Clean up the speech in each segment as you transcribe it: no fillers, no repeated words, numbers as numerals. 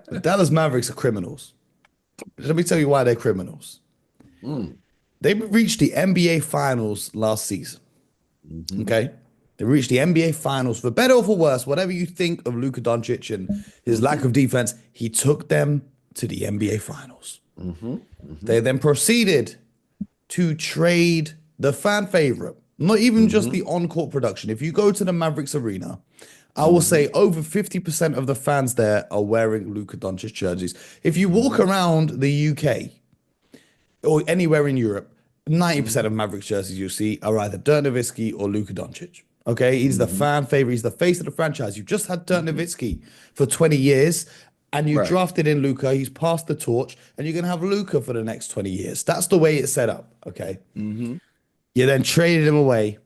The Dallas Mavericks are criminals. Let me tell you why they're criminals. Mm. They reached the NBA Finals last season. Hmm. Okay. They reached the NBA Finals for better or for worse, whatever you think of Luka Doncic and his lack of defense, he took them to the NBA Finals. Hmm. Hmm. They then proceeded to trade the fan favorite, not even just the Hmm. on-court production. If you go to the Mavericks arena, I will say Hmm. over 50% of the fans there are wearing Luka Doncic jerseys. If you walk Hmm. around the UK or anywhere in Europe, 90% Hmm. of Mavericks jerseys you see are either Dirk Nowitzki or Luka Doncic. Okay, he's the Hmm. fan favorite. He's the face of the franchise. You've just had Dirk Hmm. Nowitzki for 20 years, and you Right. drafted in Luka. He's passed the torch, and you're gonna have Luka for the next 20 years. That's the way it's set up. Okay, Hmm. you then traded him away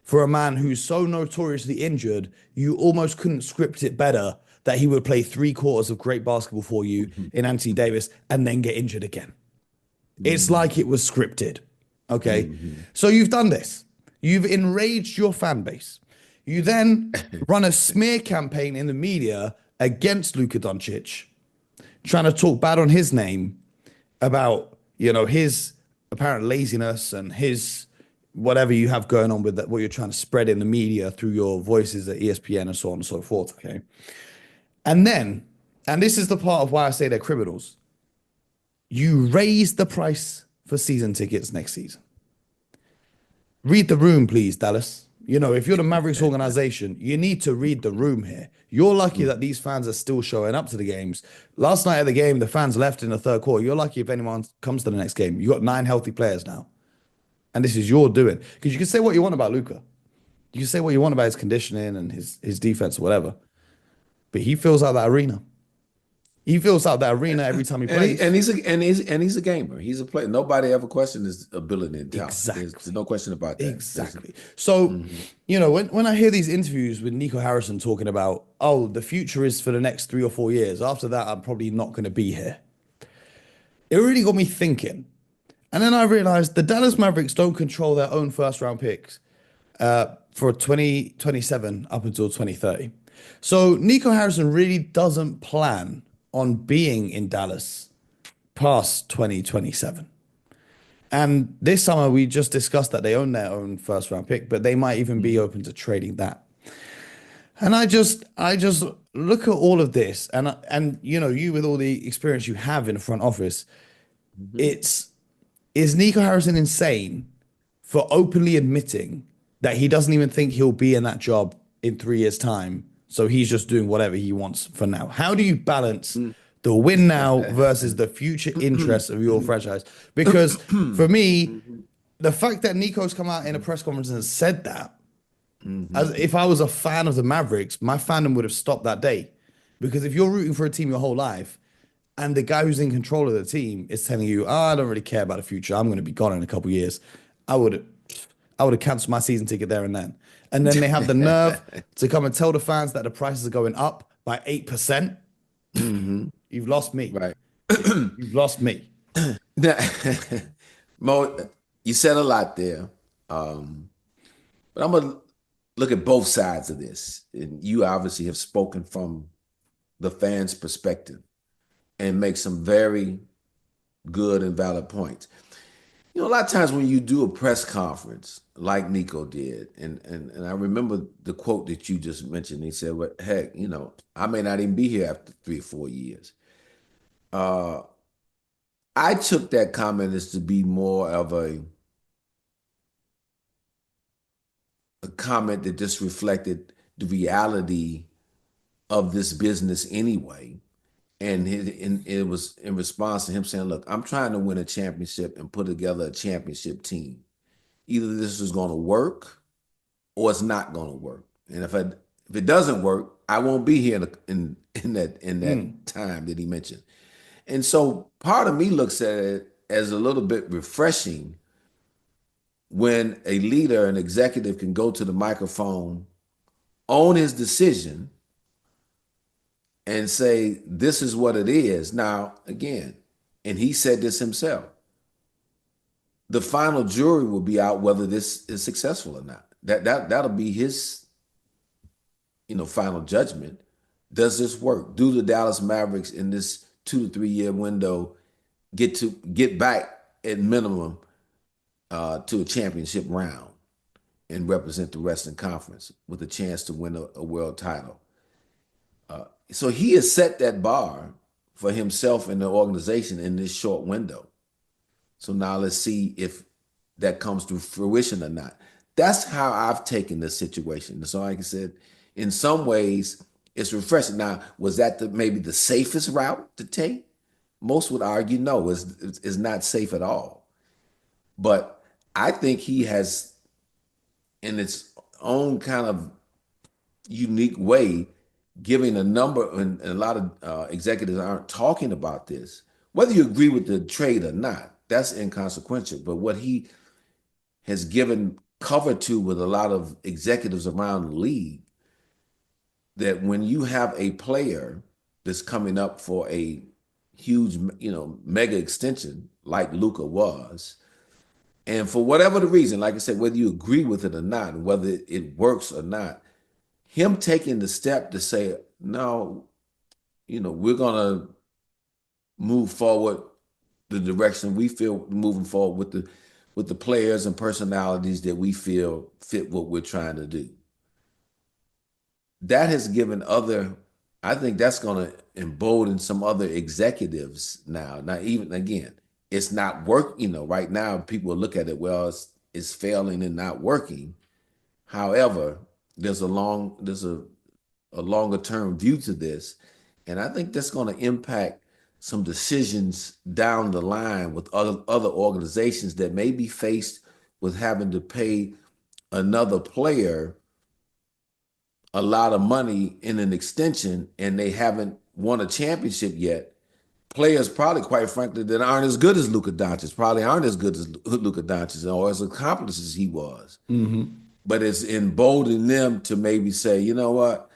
for a man who's so notoriously injured, you almost couldn't script it better that he would play 3 quarters of great basketball for you in Anthony Davis and then get injured again. It's Hmm. like it was scripted. Okay. Hmm. So you've done this. You've enraged your fan base. You then run a smear campaign in the media against Luka Doncic, trying to talk bad on his name about, his apparent laziness and his whatever you have going on with that, what you're trying to spread in the media through your voices at ESPN and so on and so forth. Okay. And then, and this is the part of why I say they're criminals, you raise the price for season tickets next season. Read the room, please, Dallas. If you're the Mavericks organization, you need to read the room here. You're lucky that these fans are still showing up to the games. Last night at the game, the fans left in the third quarter. You're lucky if anyone comes to the next game. You got 9 healthy players now. And this is your doing. Because you can say what you want about Luka. You can say what you want about his conditioning and his defense or whatever. But he fills out that arena. He fills out that arena every time he And he plays. and he's a gamer. He's a player. Nobody ever questioned his ability and talent. There's Exactly. no question about that. Exactly. So, Mhm. when I hear these interviews with Nico Harrison talking about, oh, the future is for the next 3 or 4 years, after that, I'm probably not going to be here. It really got me thinking. And then I realized the Dallas Mavericks don't control their own first round picks for 2027 up until 2030. So Nico Harrison really doesn't plan on being in Dallas past 2027. And this summer, we just discussed that they own their own first round pick, but they might even be Mhm. open to trading that. And I just look at all of this, and you with all the experience you have in the front office, Mhm. it's is Nico Harrison insane for openly admitting that he doesn't even think he'll be in that job in 3 years' time? So he's just doing whatever he wants for now. How do you balance Mhm. the win now versus the future interests of your franchise? Because for me, Mhm. the fact that Nico's come out in a press conference and said that, as Mhm. if I was a fan of the Mavericks, my fandom would have stopped that day. Because if you're rooting for a team your whole life, and the guy who's in control of the team is telling you, oh, I don't really care about the future. I'm going to be gone in a couple of years. I would I would have canceled my season ticket there and then. And then they have the nerve to come and tell the fans that the prices are going up by 8%. Mhm. You've lost me. Right. You've lost me. Now, Mo, you said a lot there, but I'm gonna look at both sides of this. And you obviously have spoken from the fans' perspective and make some very good and valid points. A lot of times when you do a press conference like Nico did, and I remember the quote that you just mentioned. He said, "Well, heck, I may not even be here after 3 or 4 years." Uh, I took that comment as to be more of a comment that just reflected the reality of this business anyway. And it was in response to him saying, "Look, I'm trying to win a championship and put together a championship team. Either this is going to work or it's not going to work. And if it doesn't work, I won't be here in that Mm. time that he mentioned." And so part of me looks at it as a little bit refreshing when a leader, an executive can go to the microphone, own his decision, and say, "This is what it is." Now, again, and he said this himself, the final jury will be out whether this is successful or not. That'll be his, final judgment. Does this work? Do the Dallas Mavericks in this 2 to 3 year window get back at minimum to a championship round and represent the Western Conference with a chance to win a world title? So he has set that bar for himself and the organization in this short window. So now let's see if that comes to fruition or not. That's how I've taken this situation. So like I said, in some ways, it's refreshing. Now, was that maybe the safest route to take? Most would argue no, it's not safe at all. But I think he has, in its own kind of unique way, giving a number, and a lot of executives aren't talking about this. Whether you agree with the trade or not, that's inconsequential. But what he has given cover to with a lot of executives around the league, that when you have a player that's coming up for a huge, mega extension like Luka was, and for whatever the reason, like I said, whether you agree with it or not, and whether it works or not, him taking the step to say, no, we're gonna move forward the direction we feel moving forward with the players and personalities that we feel fit what we're trying to do. That has given I think that's going to embolden some other executives now. Now, even again, it's not work. Right now people look at it, well, it's failing and not working. However, there's a longer term view to this, and I think that's going to impact some decisions down the line with other organizations that may be faced with having to pay another player a lot of money in an extension, and they haven't won a championship yet. Players probably, quite frankly, that aren't as good as Luka Doncic, probably aren't as good as Luka Doncic or as accomplished as he was. But it's emboldened them to maybe say, you know what,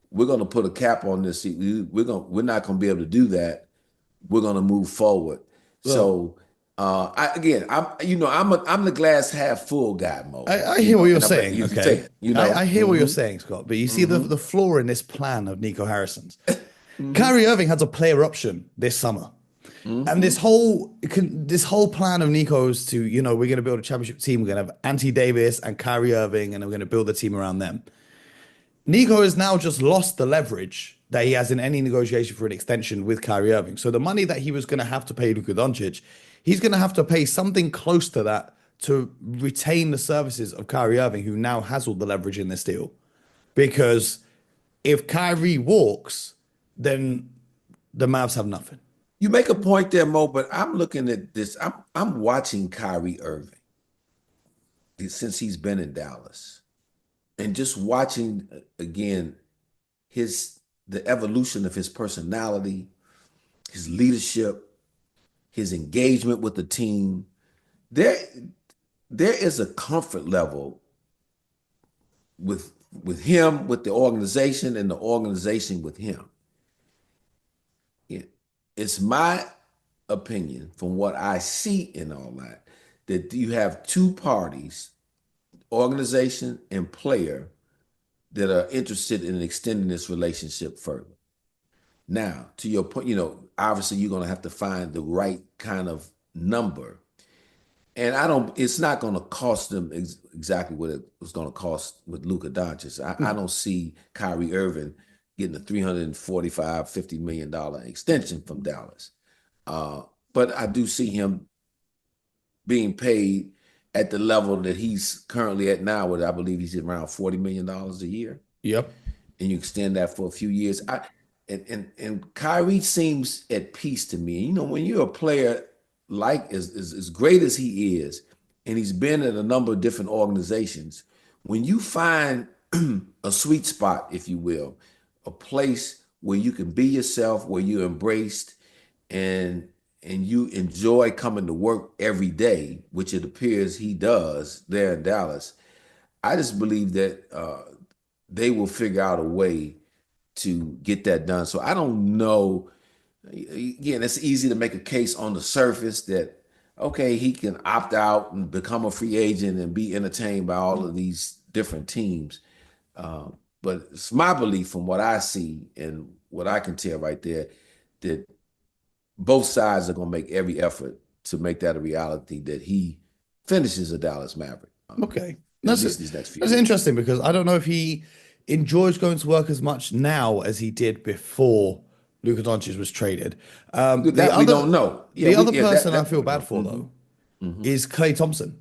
we're going to put a cap on this. We're not going to be able to do that. We're going to move forward. So I'm the glass half full guy, Mo. I hear what you're saying. You Okay, say it, I hear what you're saying, Scott. But you see the flaw in this plan of Nico Harrison's. Kyrie Irving has a player option this summer. And this whole plan of Nico's to, we're going to build a championship team. We're going to have Anthony Davis and Kyrie Irving, and we're going to build a team around them. Nico has now just lost the leverage that he has in any negotiation for an extension with Kyrie Irving. So the money that he was going to have to pay Luka Doncic, he's going to have to pay something close to that to retain the services of Kyrie Irving, who now has all the leverage in this deal. Because if Kyrie walks, then the Mavs have nothing. You make a point there, Mo, but I'm looking at this. I'm watching Kyrie Irving since he's been in Dallas, and just watching again the evolution of his personality, his leadership, his engagement with the team. There is a comfort level with him, with the organization, and the organization with him. It's my opinion, from what I see in all that you have two parties, organization and player, that are interested in extending this relationship further. Now, to your point, obviously you're going to have to find the right kind of number. And it's not going to cost them exactly what it was going to cost with Luka Doncic. I don't see Kyrie Irving getting a $345-50 million extension from Dallas. But I do see him being paid at the level that he's currently at now, where I believe he's around $40 million a year. Yep. And you extend that for a few years. And Kyrie seems at peace to me. When you're a player like as great as he is, and he's been at a number of different organizations, when you find a sweet spot, if you will, a place where you can be yourself, where you're embraced, and you enjoy coming to work every day, which it appears he does there in Dallas, I just believe that they will figure out a way to get that done. So I don't know. Again, it's easy to make a case on the surface that, okay, he can opt out and become a free agent and be entertained by all of these different teams. But it's my belief from what I see and what I can tell right there that both sides are going to make every effort to make that a reality that he finishes a Dallas Maverick. Okay. At least these next few That's years. interesting because I don't know if he enjoys going to work as much now as he did before Luka Doncic was traded. That we don't know. The other person I That feel we bad know. for though Mhm. is Klay Thompson,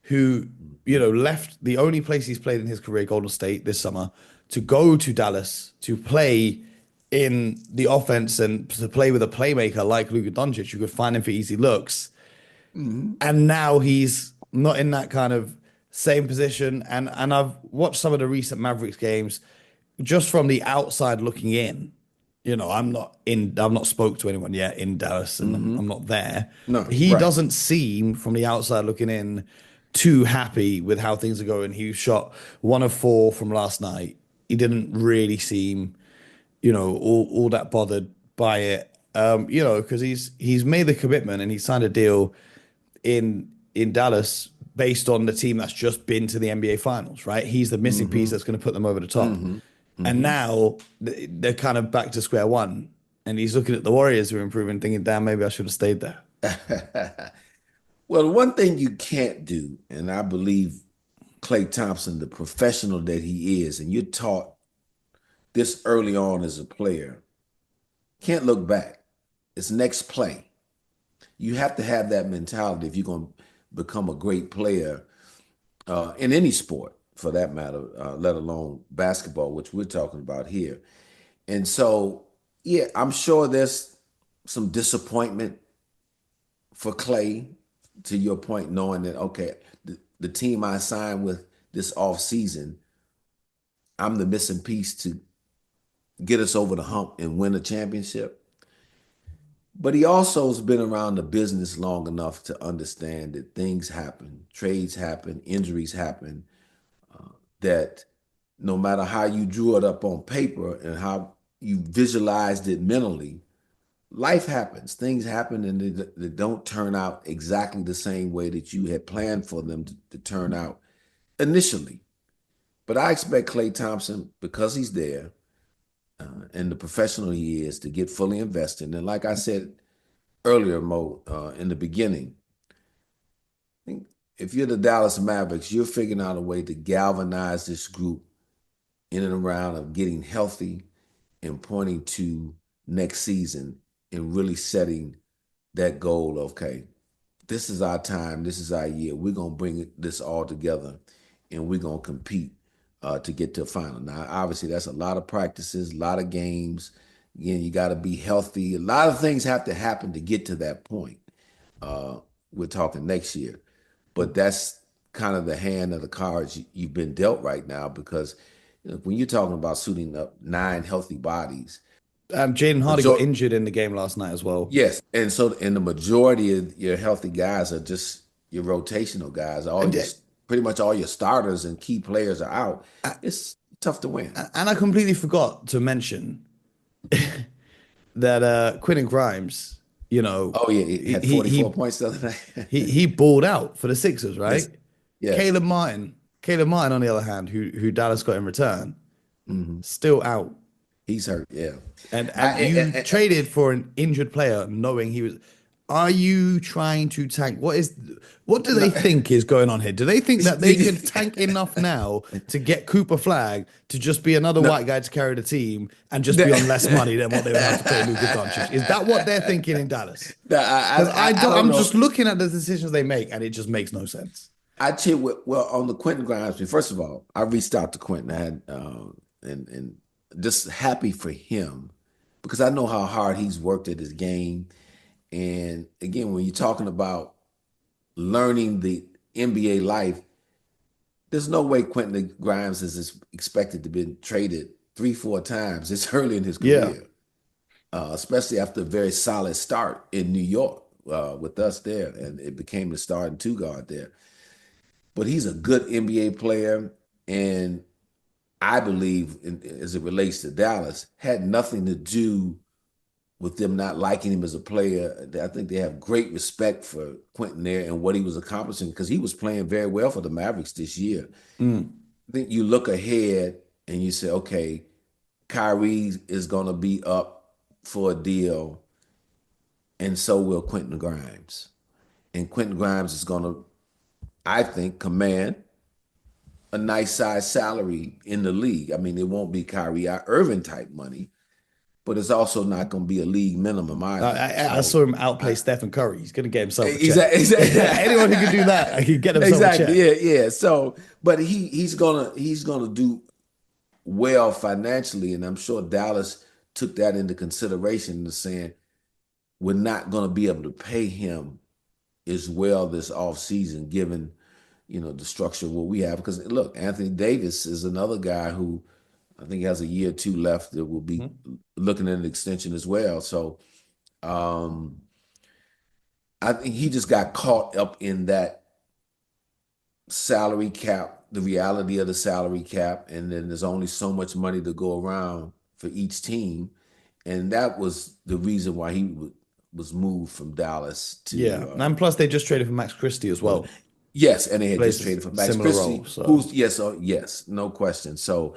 who, left the only place he's played in his career, Golden State, this summer, to go to Dallas to play in the offense and to play with a playmaker like Luka Doncic, who could find him for easy looks. Mhm. And now he's not in that kind of same position. And I've watched some of the recent Mavericks games just from the outside looking in. I've not spoke to anyone yet in Dallas, and I'm Mhm. not there. No, He right. doesn't seem from the outside looking in too happy with how things are going. He shot 1 of 4 from last night. He didn't really seem, all that bothered by it. Because he's made the commitment and he signed a deal in Dallas based on the team that's just been to the NBA Finals, right? He's the missing piece Mhm. that's going to put them over the top. Mhm. And Mhm. now they're kind of back to square one. And he's looking at the Warriors who are improving, thinking, damn, maybe I should have stayed there. Well, one thing you can't do, and I believe Klay Thompson, the professional that he is, and you're taught this early on as a player, can't look back. It's next play. You have to have that mentality if you're going to become a great player in any sport, for that matter, let alone basketball, which we're talking about here. And so, yeah, I'm sure there's some disappointment for Clay, to your point, knowing that, okay, the team I signed with this off season, I'm the missing piece to get us over the hump and win a championship. But he also has been around the business long enough to understand that things happen, trades happen, injuries happen, that no matter how you drew it up on paper and how you visualized it mentally, life happens. Things happen and they don't turn out exactly the same way that you had planned for them to turn out initially. But I expect Klay Thompson, because he's there and the professional he is, to get fully invested. And like I said earlier, Mo, in the beginning, I think if you're the Dallas Mavericks, you're figuring out a way to galvanize this group in and around of getting healthy and pointing to next season and really setting that goal of, okay, this is our time, this is our year. We're gonna bring this all together and we're gonna compete to get to a final. Now, obviously, that's a lot of practices, a lot of games. Again, you got to be healthy. A lot of things have to happen to get to that point. Uh, we're talking next year, but that's kind of the hand of the cards you've been dealt right now because when you're talking about suiting up 9 healthy bodies, Jaden Hardy got major- injured in the game last night as well. yes, and the majority of your healthy guys are just your rotational guys. And, Pretty much all your starters and key players are out. It's tough to win. and I completely forgot to mention that Quentin Grimes, Oh yeah, he he had he 44 he points the other he, night. he balled out for the Sixers, right? Yes, yes. Caleb Martin, Caleb Martin, on the other hand, who Dallas got in return, Hmm. still out. He's hurt. Yeah. And you traded for an injured player, knowing he was. Are you trying to tank? What do they No. think is going on here? Do they think that they can tank enough now to get Cooper Flag to just be another No. white guy to carry the team and just be on less money than what they would have to pay Luka Doncic? Is that what they're thinking in Dallas? No, Because I don't I'm know. just looking at the decisions they make, and it just makes no sense. I check with well on the Quentin Grimes. First of all, I reached out to Quentin. I had and just happy for him because I know how hard he's worked at his game. And again, when you're talking about learning the NBA life, there's no way Quentin Grimes is expected to be traded 3, 4 times this early in his Yeah. career, especially after a very solid start in New York with us there, and it became the starting two guard there. But he's a good NBA player, and I believe, as it relates to Dallas, had nothing to do with them not liking him as a player. I think they have great respect for Quentin there and what he was accomplishing because he was playing very well for the Mavericks this year. Mm. I think you look ahead, and you say, okay, Kyrie is going to be up for a deal, and so will Quentin Grimes. And Quentin Grimes is going to, I think, command a nice size salary in the league. I mean, it won't be Kyrie Irving type money, but it's also not going to be a league minimum either. I saw him outplay Stephen Curry. He's going to get himself a check. Exactly. Anyone who can do that, he can get himself a check. Exactly. Yeah. So, but he's gonna do well financially, and I'm sure Dallas took that into consideration in saying we're not going to be able to pay him as well this offseason, given the structure of what we have. Because look, Anthony Davis is another guy who I think has a year or two left that will be looking at an extension as well. So I think he just got caught up in that salary cap, the reality of the salary cap, and then there's only so much money to go around for each team, and that was the reason why he was moved from Dallas to and plus they just traded for Max Christie as well. Yes, and they had just traded for Max Christie, role, yes, no question. So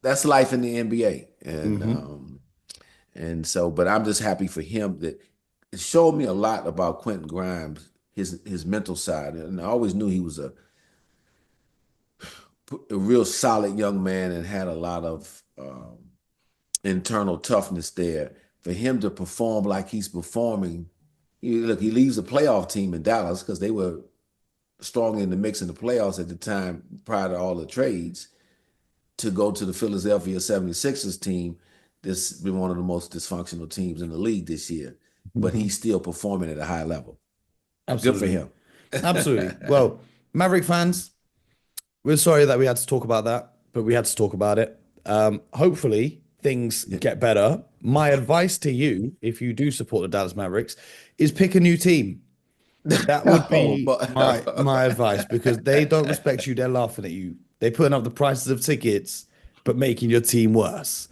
that's life in the NBA, and so, but I'm just happy for him that it showed me a lot about Quentin Grimes, his mental side, and I always knew he was a real solid young man and had a lot of internal toughness there. For him to perform like he's performing, he leaves a playoff team in Dallas because they were strong in the mix in the playoffs at the time prior to all the trades, to go to the Philadelphia 76ers team. This has been one of the most dysfunctional teams in the league this year, but he's still performing at a high level. Absolutely. Good for him. Absolutely. Well, Maverick fans, we're sorry that we had to talk about that, but we had to talk about it. Hopefully things get better. My advice to you, if you do support the Dallas Mavericks, is pick a new team. That would be my advice, because they don't respect you. They're laughing at you. They're putting up the prices of tickets, but making your team worse.